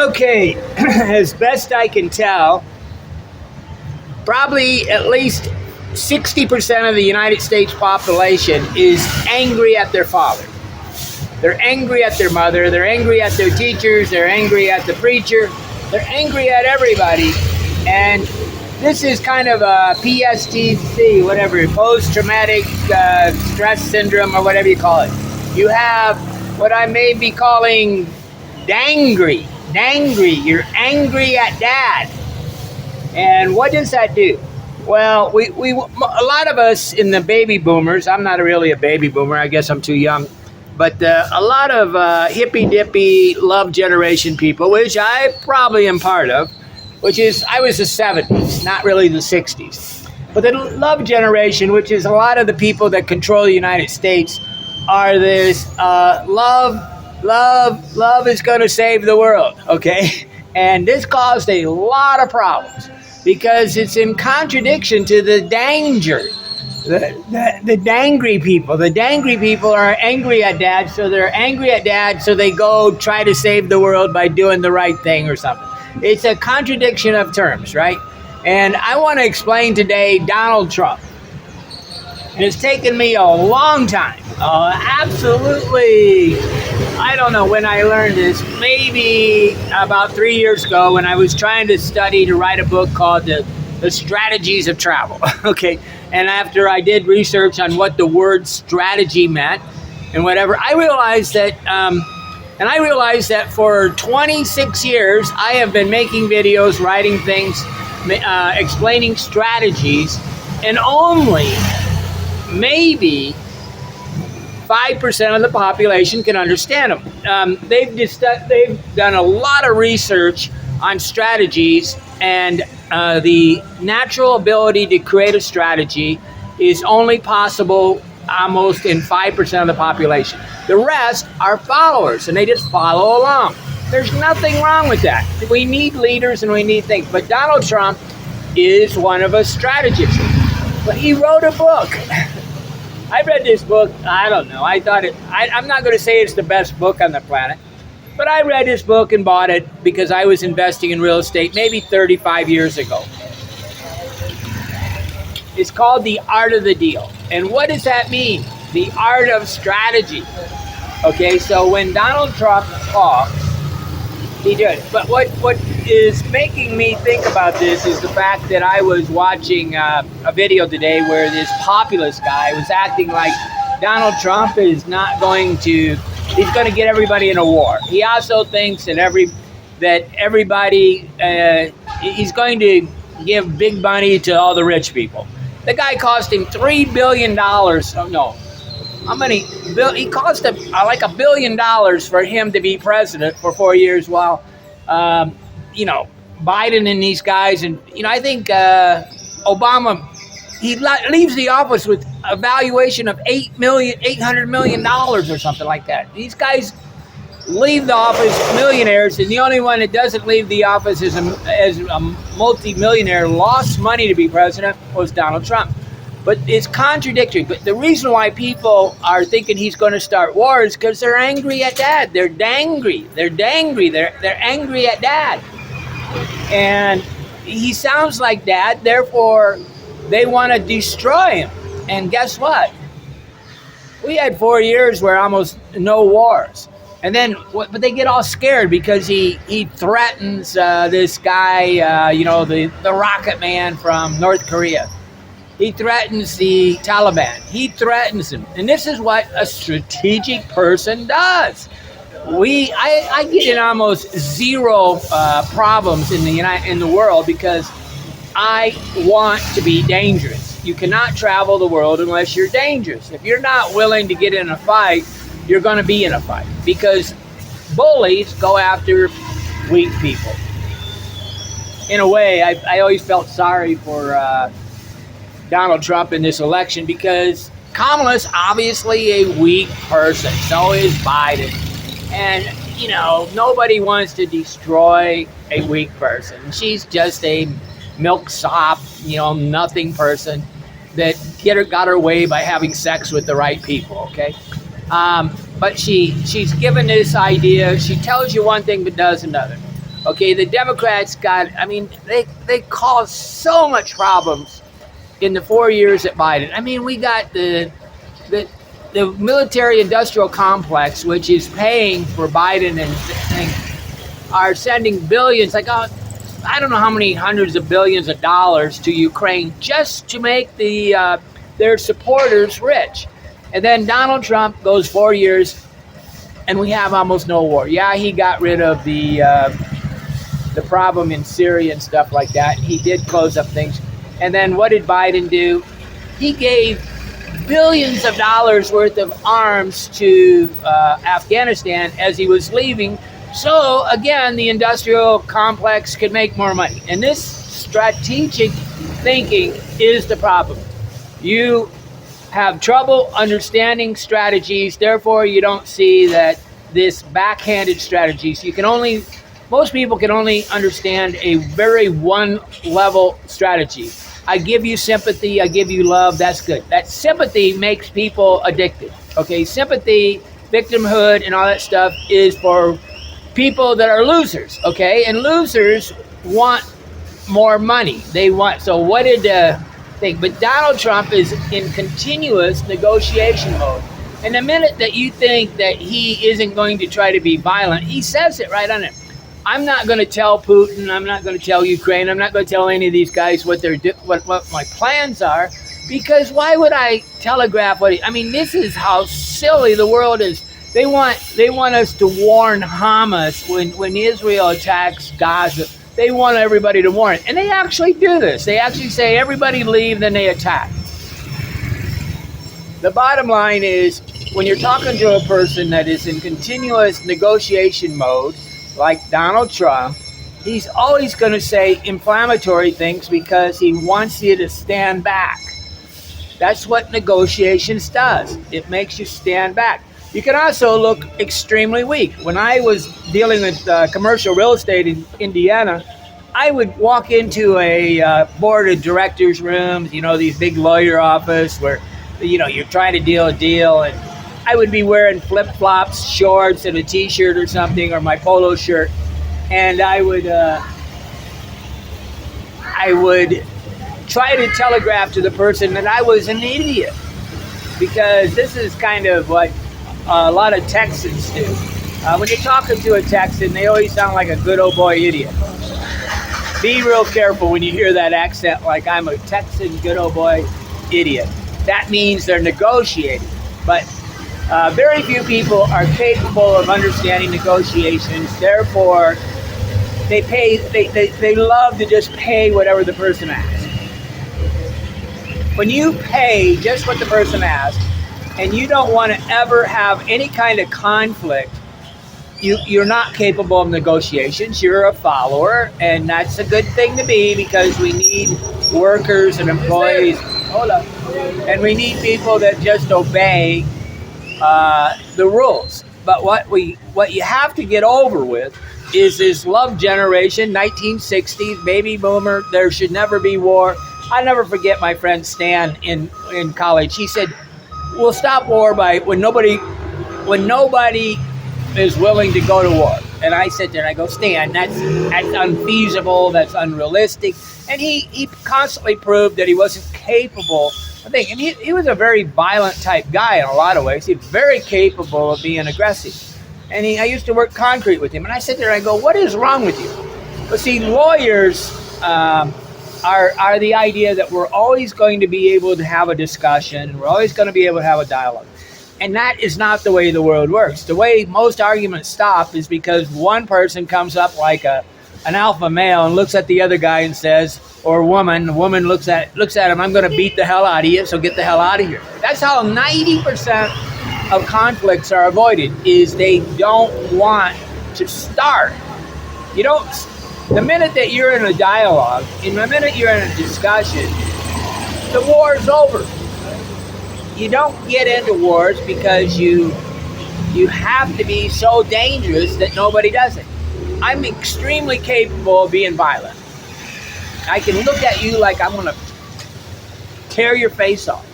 Okay, as best I can tell, probably at least 60% of the United States population is angry at their father. They're angry at their mother. They're angry at their teachers. They're angry at the preacher. They're angry at everybody. And this is kind of a PSTC, whatever, post-traumatic stress syndrome or whatever you call it. You have what I may be calling dangry. Dangry. You're angry at dad. And what does that do? Well, we a lot of us in the baby boomers, I'm not really a baby boomer, I guess I'm too young, but a lot of hippy-dippy love generation people, which I probably am part of, which is, I was the 70s, not really the 60s. But the love generation, which is a lot of the people that control the United States, are this love is going to save the world, okay? And this caused a lot of problems because it's in contradiction to the danger. The dangry people. The dangry people are angry at dad, so they're angry at dad, so they go try to save the world by doing the right thing or something. It's a contradiction of terms, right? And I want to explain today Donald Trump. And it's taken me a long time. Absolutely. I don't know when I learned this. Maybe about 3 years ago when I was trying to study to write a book called The Strategies of Travel. Okay. And after I did research on what the word strategy meant and whatever, I realized that for 26 years, I have been making videos, writing things, explaining strategies, and only maybe 5% of the population can understand them. They've done a lot of research on strategies, and the natural ability to create a strategy is only possible almost in 5% of the population. The rest are followers, and they just follow along. There's nothing wrong with that. We need leaders and we need things. But Donald Trump is one of us strategists. But he wrote a book. I read this book, I don't know, I'm not going to say it's the best book on the planet, but I read this book and bought it because I was investing in real estate maybe 35 years ago. It's called The Art of the Deal. And what does that mean? The art of strategy. Okay, so when Donald Trump talks, he did. But what is making me think about this is the fact that I was watching a video today where this populist guy was acting like Donald Trump is not going to, he's going to get everybody in a war. He also thinks that everybody, he's going to give big money to all the rich people. The guy cost him $3 billion. Oh, no. How many? He cost him like $1 billion for him to be president for 4 years while, Biden and these guys. And, I think Obama, he leaves the office with a valuation of $800 million or something like that. These guys leave the office millionaires, and the only one that doesn't leave the office as a multi-millionaire, lost money to be president, was Donald Trump. But it's contradictory. But the reason why people are thinking he's going to start wars is because they're angry at dad. They're dangry. They're angry at dad. And he sounds like dad, therefore they want to destroy him. And guess what? We had 4 years where almost no wars. And then, but they get all scared because he threatens this guy, the rocket man from North Korea. He threatens the Taliban. He threatens them. And this is what a strategic person does. I get in almost zero problems in the world because I want to be dangerous. You cannot travel the world unless you're dangerous. If you're not willing to get in a fight, you're going to be in a fight because bullies go after weak people. In a way, I always felt sorry for Donald Trump in this election because Kamala's obviously a weak person. So is Biden. And, nobody wants to destroy a weak person. She's just a milksop, nothing person that got her way by having sex with the right people, okay? But she's given this idea. She tells you one thing but does another. Okay, the Democrats I mean, they caused so much problems in the 4 years at Biden. I mean, we got the, the military industrial complex, which is paying for Biden and are sending billions, like, I don't know how many hundreds of billions of dollars to Ukraine just to make their supporters rich. And then Donald Trump goes 4 years and we have almost no war. Yeah, he got rid of the problem in Syria and stuff like that. He did close up things. And then what did Biden do? He gave billions of dollars worth of arms to Afghanistan as he was leaving. So again, the industrial complex could make more money. And this strategic thinking is the problem. You have trouble understanding strategies, therefore you don't see that this backhanded strategies. Most people can only understand a very one level strategy. I give you sympathy, I give you love, that's good. That sympathy makes people addicted. Okay, sympathy, victimhood, and all that stuff is for people that are losers. Okay, and losers want more money. So what did think? But Donald Trump is in continuous negotiation mode. And the minute that you think that he isn't going to try to be violent, he says it right on it. I'm not going to tell Putin, I'm not going to tell Ukraine, I'm not going to tell any of these guys what my plans are, because why would I telegraph I mean, this is how silly the world is. They want us to warn Hamas when Israel attacks Gaza. They want everybody to warn it. And they actually do this. They actually say, everybody leave, then they attack. The bottom line is, when you're talking to a person that is in continuous negotiation mode, like Donald Trump, he's always going to say inflammatory things because he wants you to stand back. That's what negotiations does. It makes you stand back. You can also look extremely weak. When I was dealing with commercial real estate in Indiana, I would walk into a board of directors rooms, these big lawyer office where, you're trying to deal a deal, and I would be wearing flip-flops, shorts, and a t-shirt or something, or my polo shirt, and I would try to telegraph to the person that I was an idiot, because this is kind of what a lot of Texans do. When you're talking to a Texan, they always sound like a good old boy idiot. Be real careful when you hear that accent, like I'm a Texan good old boy idiot. That means they're negotiating, but very few people are capable of understanding negotiations. Therefore, they love to just pay whatever the person asks. When you pay just what the person asks, and you don't want to ever have any kind of conflict, you're not capable of negotiations. You're a follower, and that's a good thing to be, because we need workers and employees. Hold up. And we need people that just obey the rules. But what you have to get over with is this love generation, 1960s, baby boomer, there should never be war. I never forget my friend Stan in college. He said, we'll stop war when nobody is willing to go to war. And I sit there and I go, Stan, that's unfeasible, that's unrealistic. And he constantly proved that he wasn't capable of thinking. He was a very violent type guy in a lot of ways. He was very capable of being aggressive. And I used to work concrete with him. And I sit there and I go, what is wrong with you? But see, lawyers are the idea that we're always going to be able to have a discussion. We're always going to be able to have a dialogue. And that is not the way the world works. The way most arguments stop is because one person comes up like an alpha male and looks at the other guy and says, or a woman, looks at him, I'm going to beat the hell out of you, so get the hell out of here. That's how 90% of conflicts are avoided, is they don't want to start. The minute that you're in a dialogue, and the minute you're in a discussion, the war is over. You don't get into wars because you have to be so dangerous that nobody does it. I'm extremely capable of being violent. I can look at you like I'm going to tear your face off.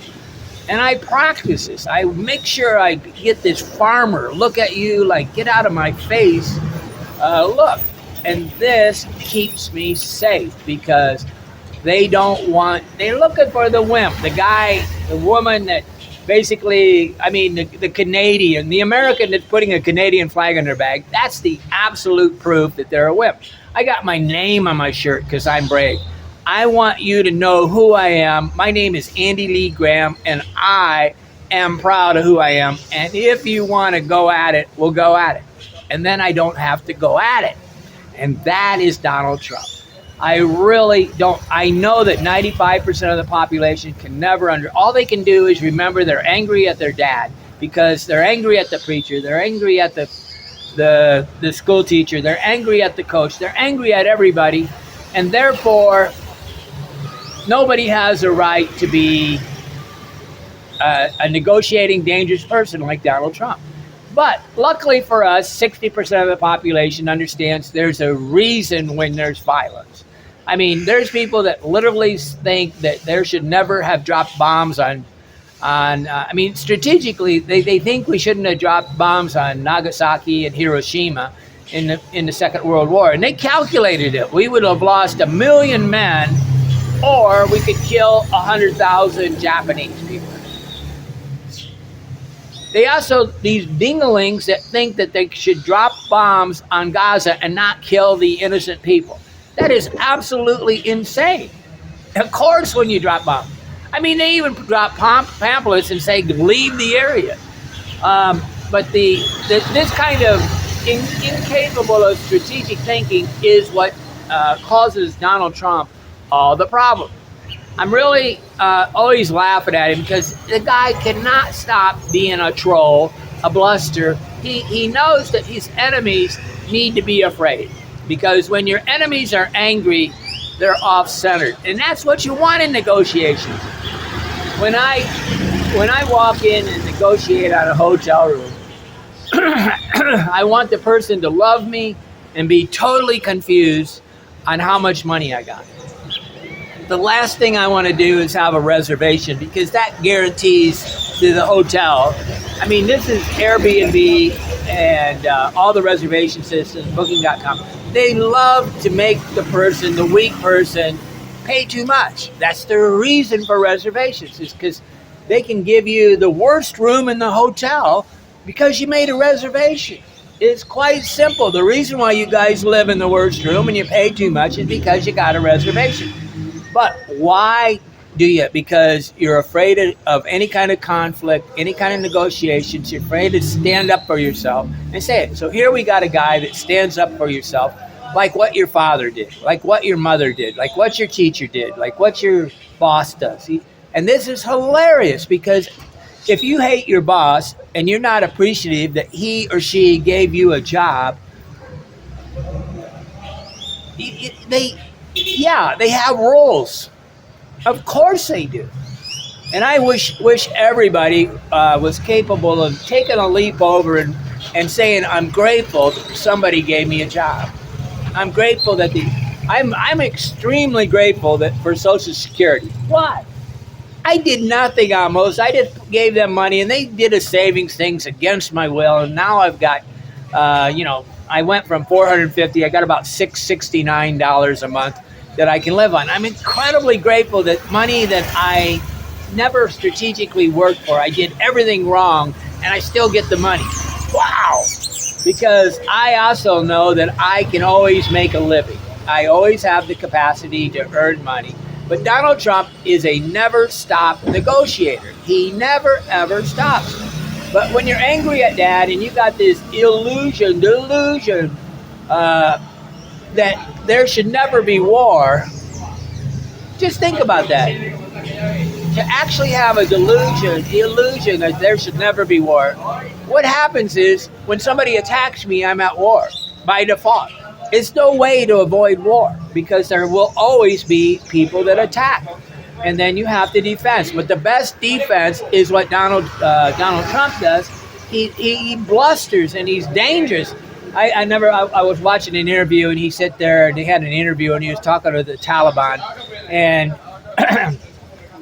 And I practice this. I make sure I get this farmer look at you like, get out of my face. Look, And this keeps me safe because they're looking for the wimp, the guy, the woman that basically, I mean, the Canadian, the American that's putting a Canadian flag in their bag. That's the absolute proof that they're a wimp. I got my name on my shirt because I'm brave. I want you to know who I am. My name is Andy Lee Graham, and I am proud of who I am. And if you want to go at it, we'll go at it. And then I don't have to go at it. And that is Donald Trump. I really don't. I know that 95% of the population can never all they can do is remember they're angry at their dad because they're angry at the preacher. They're angry at the school teacher. They're angry at the coach. They're angry at everybody. And therefore, nobody has a right to be a negotiating, dangerous person like Donald Trump. But luckily for us, 60% of the population understands there's a reason when there's violence. I mean, there's people that literally think that there should never have dropped bombs I mean, strategically, they think we shouldn't have dropped bombs on Nagasaki and Hiroshima in the Second World War. And they calculated it. We would have lost 1 million men, or we could kill 100,000 Japanese people. They also, these dingalings that think that they should drop bombs on Gaza and not kill the innocent people. That is absolutely insane. Of course, when you drop bombs. I mean, they even drop pamphlets and say, leave the area. But this kind of incapable of strategic thinking is what causes Donald Trump all the problem. I'm really always laughing at him because the guy cannot stop being a troll, a bluster. He knows that his enemies need to be afraid because when your enemies are angry, they're off-centered. And that's what you want in negotiations. When I walk in and negotiate on a hotel room, I want the person to love me and be totally confused on how much money I got. The last thing I want to do is have a reservation because that guarantees to the hotel. I mean, this is Airbnb and all the reservation systems, Booking.com. They love to make the weak person, pay too much. That's their reason for reservations, is because they can give you the worst room in the hotel because you made a reservation. It's quite simple. The reason why you guys live in the worst room and you pay too much is because you got a reservation. But why do you? Because you're afraid of any kind of conflict, any kind of negotiations. You're afraid to stand up for yourself and say it. So here we got a guy that stands up for yourself, like what your father did, like what your mother did, like what your teacher did, like what your boss does. And this is hilarious because if you hate your boss and you're not appreciative that he or she gave you a job, they have roles. Of course they do. And I wish everybody was capable of taking a leap over and saying, I'm grateful that somebody gave me a job. I'm grateful that I'm extremely grateful that for Social Security. Why? I did nothing almost. I just gave them money and they did a savings things against my will. And now I've got, I went from $450, I got about $669 a month that I can live on. I'm incredibly grateful that money that I never strategically worked for, I did everything wrong and I still get the money. Wow! Because I also know that I can always make a living. I always have the capacity to earn money. But Donald Trump is a never-stop negotiator. He never, ever stops. But when you're angry at dad and you got this delusion that there should never be war, just think about that. To actually have a illusion that there should never be war, what happens is when somebody attacks me, I'm at war by default. It's no way to avoid war because there will always be people that attack. And then you have to defend. But the best defense is what Donald Trump does. He blusters and he's dangerous. I was watching an interview and he sat there and they had an interview and he was talking to the Taliban and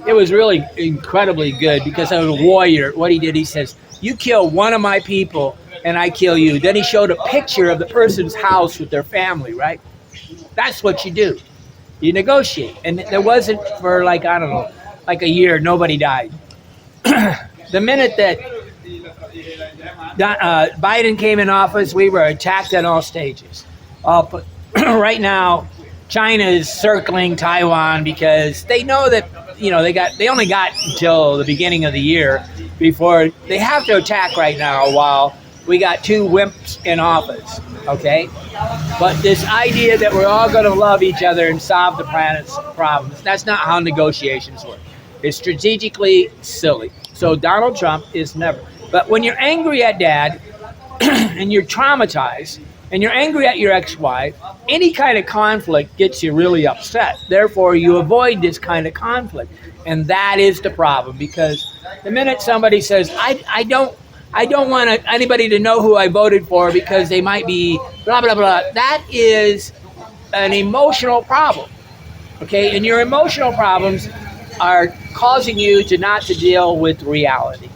it was really incredibly good because I was a warrior. What he did, he says, you kill one of my people and I kill you. Then he showed a picture of the person's house with their family, right? That's what you do. You negotiate. And there wasn't for like, I don't know, like a year, nobody died. The minute that Biden came in office, we were attacked on all stages. But right now, China is circling Taiwan because they know that they only got until the beginning of the year before they have to attack right now while we got two wimps in office. Okay, but this idea that we're all going to love each other and solve the planet's problems—that's not how negotiations work. It's strategically silly. So Donald Trump is never. But when you're angry at Dad and you're traumatized and you're angry at your ex-wife, any kind of conflict gets you really upset. Therefore, you avoid this kind of conflict. And that is the problem, because the minute somebody says, I don't want anybody to know who I voted for because they might be blah, blah, blah, that is an emotional problem. Okay? And your emotional problems are causing you not to deal with reality.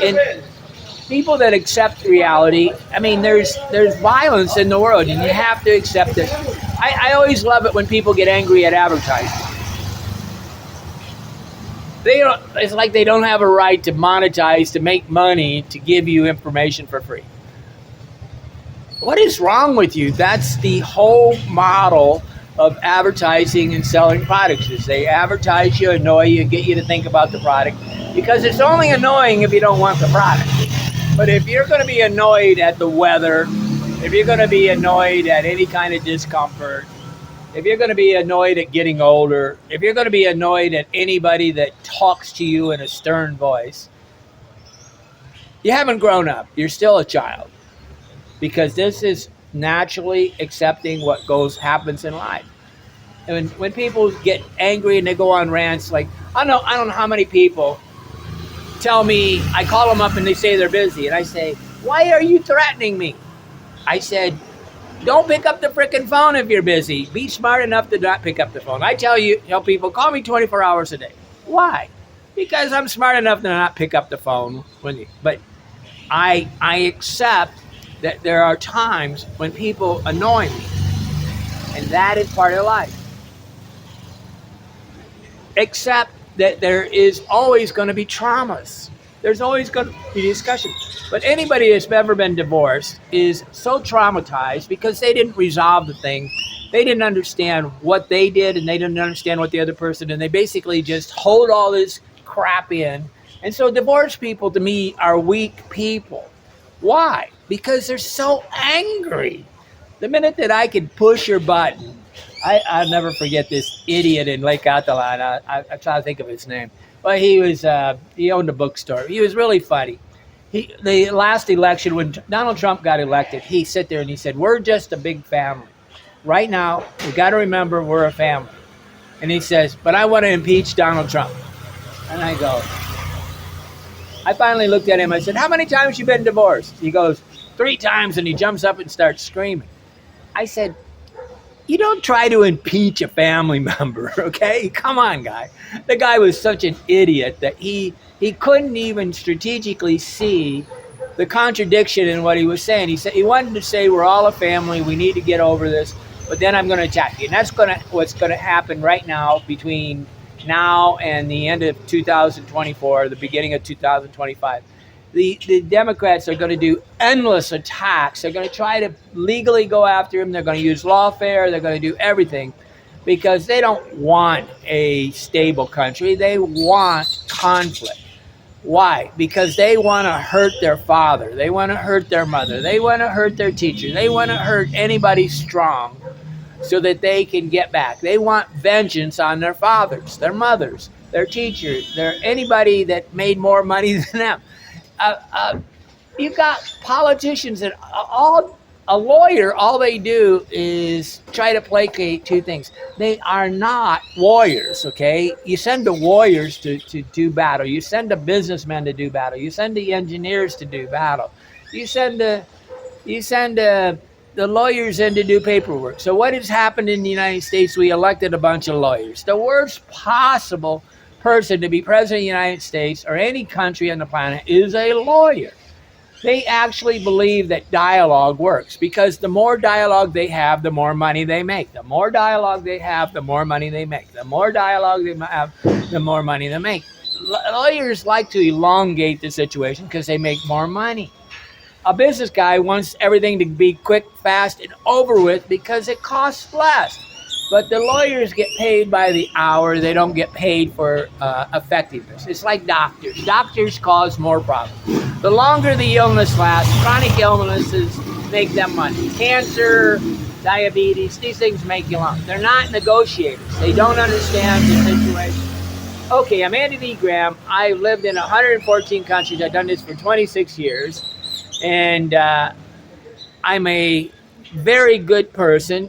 In people that accept reality, I mean, there's violence in the world, and you have to accept it. I always love it when people get angry at advertising. It's like they don't have a right to monetize, to make money, to give you information for free. What is wrong with you? That's the whole model of advertising and selling products. Is they advertise you, annoy you, get you to think about the product, because it's only annoying if you don't want the product. But if you're going to be annoyed at the weather, if you're going to be annoyed at any kind of discomfort, if you're going to be annoyed at getting older, if you're going to be annoyed at anybody that talks to you in a stern voice, you haven't grown up. You're still a child, because this is naturally accepting what happens in life. And when people get angry and they go on rants, like I don't know how many people tell me, I call them up and they say they're busy, and I say, why are you threatening me? I said, don't pick up the frickin' phone if you're busy. Be smart enough to not pick up the phone. I tell people, call me 24 hours a day. Why? Because I'm smart enough to not pick up the phone but I accept that there are times when people annoy me, and that is part of life. Except that there is always going to be traumas. There's always going to be discussion. But anybody that's ever been divorced is so traumatized because they didn't resolve the thing. They didn't understand what they did, and they didn't understand what the other person did. And they basically just hold all this crap in. And so divorced people, to me, are weak people. Why? Because they're so angry. The minute that I can push your button, I'll never forget this idiot in Lake Catalan. I'm trying to think of his name. But he owned a bookstore. He was really funny. The last election, when Donald Trump got elected, he sat there and he said, we're just a big family. Right now, we got to remember we're a family. And he says, but I want to impeach Donald Trump. And I go, I finally looked at him. I said, how many times you been divorced? He goes, 3 times. And he jumps up and starts screaming. I said, you don't try to impeach a family member, okay? Come on, guy. The guy was such an idiot that he couldn't even strategically see the contradiction in what he was saying. He said he wanted to say we're all a family, we need to get over this, but then I'm going to attack you. And that's what's going to happen right now between now and the end of 2024, the beginning of 2025. The Democrats are going to do endless attacks. They're going to try to legally go after him. They're going to use lawfare. They're going to do everything because they don't want a stable country. They want conflict. Why? Because they want to hurt their father. They want to hurt their mother. They want to hurt their teacher. They want to hurt anybody strong so that they can get back. They want vengeance on their fathers, their mothers, their teachers, anybody that made more money than them. You've got politicians that a lawyer, all they do is try to placate 2 things. They are not lawyers, okay? You send the warriors to do battle. You send the businessmen to do battle. You send the engineers to do battle. You send the lawyers in to do paperwork. So what has happened in the United States? We elected a bunch of lawyers. The worst possible person to be president of the United States or any country on the planet is a lawyer. They actually believe that dialogue works because the more dialogue they have, the more money they make. The more dialogue they have, the more money they make. The more dialogue they have, the more money they make. Lawyers like to elongate the situation because they make more money. A business guy wants everything to be quick, fast, and over with because it costs less. But the lawyers get paid by the hour. They don't get paid for effectiveness. It's like doctors. Doctors cause more problems. The longer the illness lasts, chronic illnesses make them money. Cancer, diabetes, these things make you long. They're not negotiators. They don't understand the situation. Okay, I'm Andy Lee Graham. I've lived in 114 countries. I've done this for 26 years. And I'm a very good person,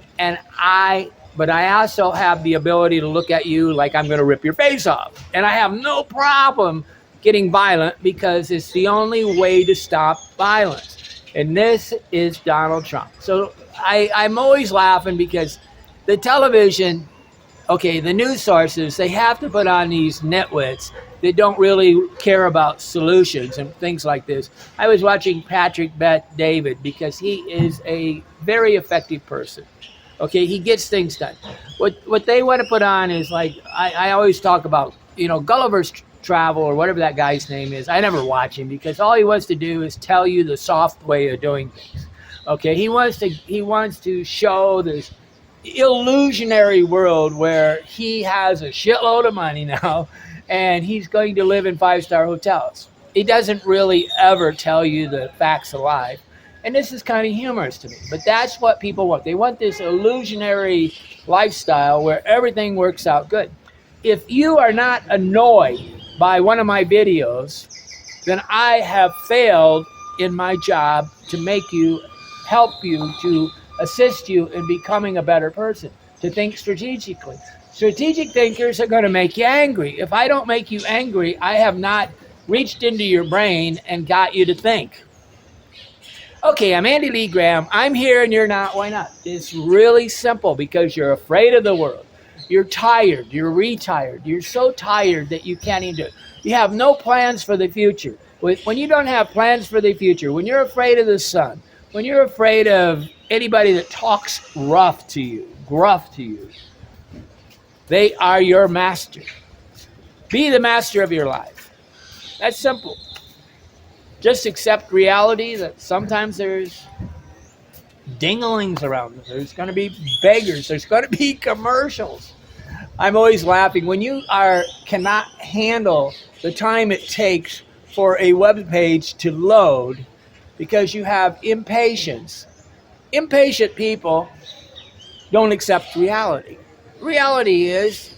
but I also have the ability to look at you like I'm going to rip your face off. And I have no problem getting violent because it's the only way to stop violence. And this is Donald Trump. So I'm always laughing because the television, okay, the news sources, they have to put on these nitwits that don't really care about solutions and things like this. I was watching Patrick Bet-David because he is a very effective person. Okay, he gets things done. What they want to put on is like, I always talk about, Gulliver's Travel or whatever that guy's name is. I never watch him because all he wants to do is tell you the soft way of doing things. Okay, he wants to show this illusionary world where he has a shitload of money now and he's going to live in 5-star hotels. He doesn't really ever tell you the facts of life. And this is kind of humorous to me, but that's what people want. They want this illusionary lifestyle where everything works out good. If you are not annoyed by one of my videos, then I have failed in my job to help you, to assist you in becoming a better person, to think strategically. Strategic thinkers are going to make you angry. If I don't make you angry, I have not reached into your brain and got you to think. Okay, I'm Andy Lee Graham. I'm here and you're not. Why not? It's really simple because you're afraid of the world. You're tired. You're retired. You're so tired that you can't even do it. You have no plans for the future. When you don't have plans for the future, when you're afraid of the sun, when you're afraid of anybody that talks gruff to you, they are your master. Be the master of your life. That's simple. Just accept reality that sometimes there's dinglings around. There's going to be beggars. There's going to be commercials. I'm always laughing. When you cannot handle the time it takes for a web page to load because you have impatience. Impatient people don't accept reality. Reality is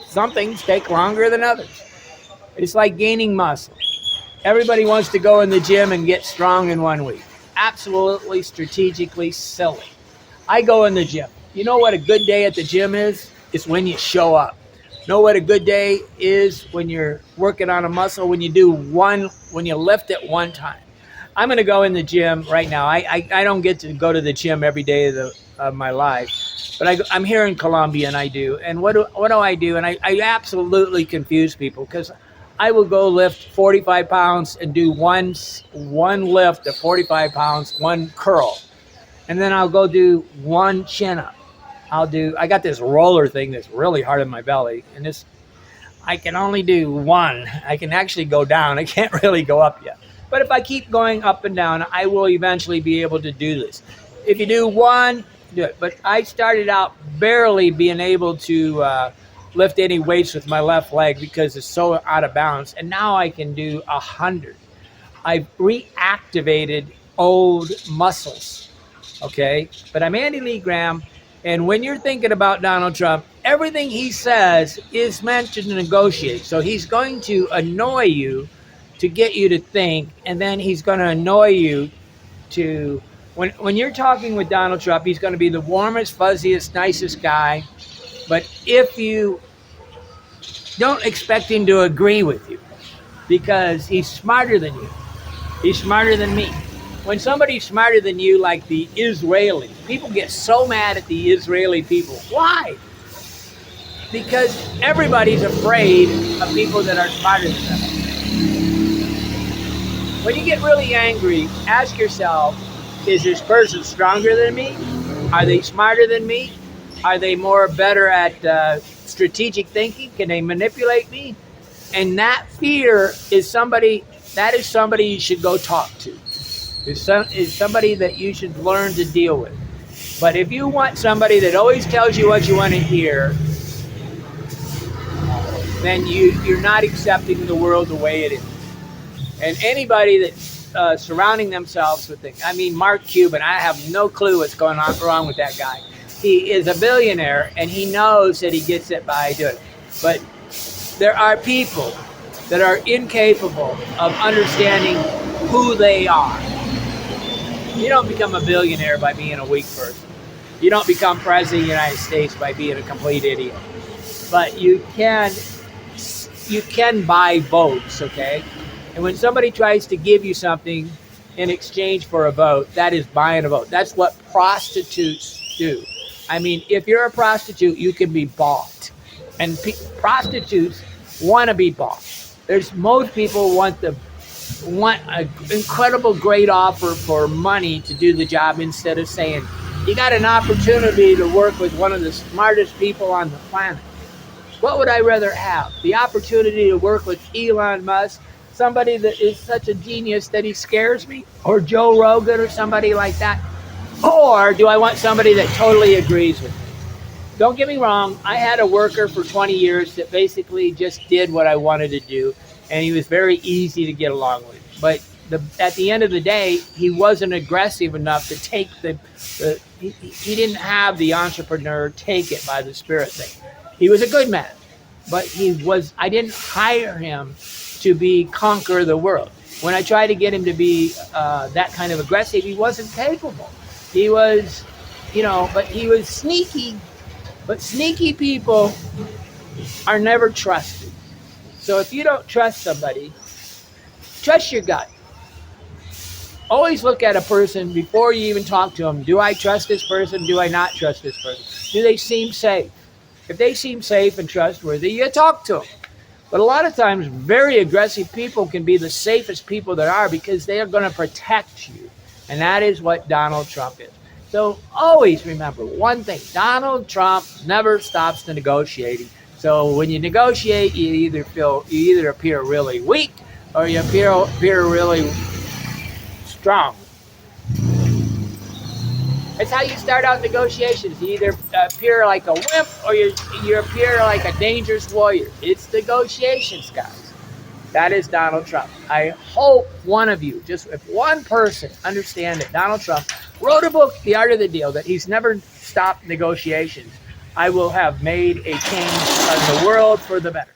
some things take longer than others. It's like gaining muscle. Everybody wants to go in the gym and get strong in 1 week. Absolutely strategically silly. I go in the gym. You know what a good day at the gym is? It's when you show up. Know what a good day is when you're working on a muscle, when you lift it one time. I'm going to go in the gym right now. I don't get to go to the gym every day of my life, but I'm here in Colombia and I do. And what do I do? And I absolutely confuse people because I will go lift 45 pounds and do one lift of 45 pounds, one curl. And then I'll go do one chin up. I got this roller thing that's really hard on my belly. And I can only do one. I can actually go down. I can't really go up yet. But if I keep going up and down, I will eventually be able to do this. If you do one, do it. But I started out barely being able to lift any weights with my left leg because it's so out of balance. And now I can do 100. I've reactivated old muscles. Okay? But I'm Andy Lee Graham. And when you're thinking about Donald Trump, everything he says is meant to negotiate. So he's going to annoy you to get you to think, and then he's going to annoy you to, when you're talking with Donald Trump, he's going to be the warmest, fuzziest, nicest guy. But if you don't expect him to agree with you, because he's smarter than you, he's smarter than me. When somebody's smarter than you, like the Israelis, people get so mad at the Israeli people. Why? Because everybody's afraid of people that are smarter than them. When you get really angry, ask yourself, is this person stronger than me? Are they smarter than me? Are they better at strategic thinking? Can they manipulate me? And that fear is somebody you should go talk to. Is somebody that you should learn to deal with. But if you want somebody that always tells you what you want to hear, then you're not accepting the world the way it is. And anybody that's surrounding themselves with things. I mean, Mark Cuban, I have no clue what's going on wrong with that guy. He is a billionaire, and he knows that he gets it by doing it. But there are people that are incapable of understanding who they are. You don't become a billionaire by being a weak person. You don't become president of the United States by being a complete idiot. But you can buy votes, okay? And when somebody tries to give you something in exchange for a vote, that is buying a vote. That's what prostitutes do. I mean, if you're a prostitute, you can be bought. And prostitutes want to be bought. Most people want an incredible great offer for money to do the job, instead of saying, you got an opportunity to work with one of the smartest people on the planet. What would I rather have? The opportunity to work with Elon Musk, somebody that is such a genius that he scares me, or Joe Rogan or somebody like that? Or do I want somebody that totally agrees with me? Don't get me wrong, I had a worker for 20 years that basically just did what I wanted to do, and he was very easy to get along with. But at the end of the day, he wasn't aggressive enough to take he didn't have the entrepreneur take it by the spirit thing. He was a good man, but I didn't hire him to conquer the world. When I tried to get him to be that kind of aggressive, he wasn't capable. He was, but he was sneaky. But sneaky people are never trusted. So if you don't trust somebody, trust your gut. Always look at a person before you even talk to them. Do I trust this person? Do I not trust this person? Do they seem safe? If they seem safe and trustworthy, you talk to them. But a lot of times, very aggressive people can be the safest people there are, because they are going to protect you. And that is what Donald Trump is. So always remember one thing: Donald Trump never stops the negotiating. So when you negotiate, you either appear really weak, or you appear really strong. That's how you start out negotiations. You either appear like a wimp, or you appear like a dangerous warrior. It's negotiations, guys. That is Donald Trump. I hope one of you, just if one person, understand that Donald Trump wrote a book, The Art of the Deal, that he's never stopped negotiations. I will have made a change in the world for the better.